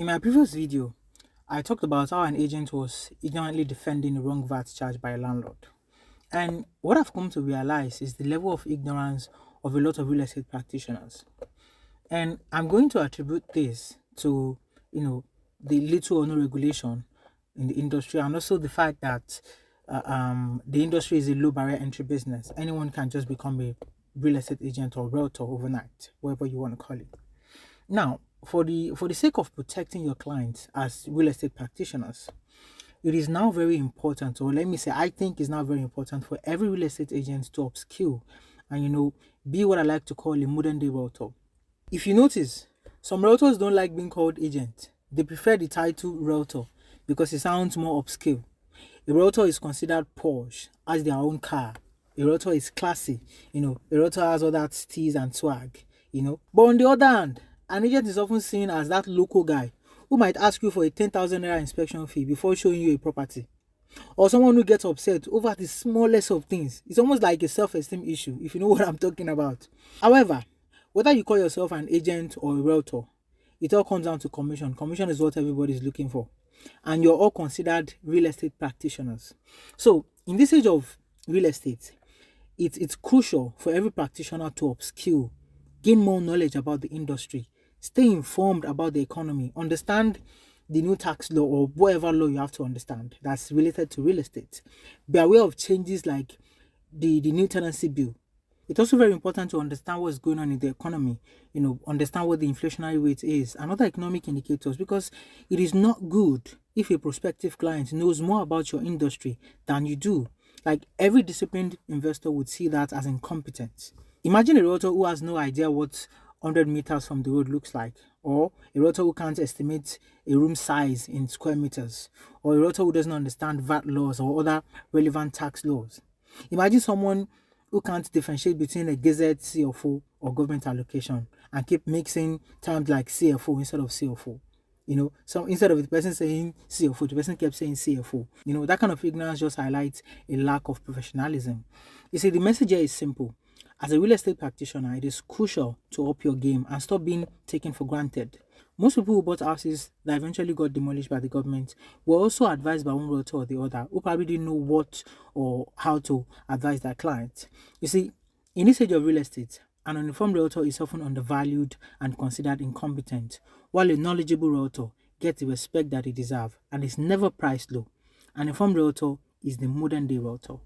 In my previous video, I talked about how an agent was ignorantly defending a wrong VAT charge by a landlord. And what I've come to realize is the level of ignorance of a lot of real estate practitioners. And I'm going to attribute this to, the little or no regulation in the industry, and also the fact that the industry is a low barrier entry business. Anyone can just become a real estate agent or realtor overnight, whatever you want to call it. Now, for the sake of protecting your clients as real estate practitioners, it is now very important, or let me say, I think it's now very important for every real estate agent to upskill and be what I like to call a modern day realtor. If you notice, some realtors don't like being called agent. They prefer the title realtor because it sounds more upscale. A realtor is considered posh, has their own car. A realtor is classy, A realtor has all that steez and swag. But on the other hand, an agent is often seen as that local guy who might ask you for a 10,000 naira inspection fee before showing you a property. Or someone who gets upset over the smallest of things. It's almost like a self-esteem issue, if you know what I'm talking about. However, whether you call yourself an agent or a realtor, it all comes down to commission. Commission is what everybody is looking for. And you're all considered real estate practitioners. So, in this age of real estate, it's crucial for every practitioner to upskill, gain more knowledge about the industry, stay informed about the economy, understand the new tax law or whatever law you have to understand that's related to real estate. Be aware of changes like the new tenancy bill. It's also very important to understand what's going on in the economy, understand what the inflationary rate is and other economic indicators, because it is not good if a prospective client knows more about your industry than you do. Like, every disciplined investor would see that as incompetence. Imagine a realtor who has no idea what 100 meters from the road looks like, or a realtor who can't estimate a room size in square meters, or a realtor who doesn't understand VAT laws or other relevant tax laws. Imagine someone who can't differentiate between a gazette CFO or government allocation and keep mixing terms like CFO instead of CFO. So instead of the person saying CFO, the person kept saying CFO. That kind of ignorance just highlights a lack of professionalism. You see, the message here is simple. As a real estate practitioner, it is crucial to up your game and stop being taken for granted. Most people who bought houses that eventually got demolished by the government were also advised by one realtor or the other, who probably didn't know what or how to advise their clients. You see, in this age of real estate, an uninformed realtor is often undervalued and considered incompetent, while a knowledgeable realtor gets the respect that they deserve and is never priced low. An informed realtor is the modern day realtor.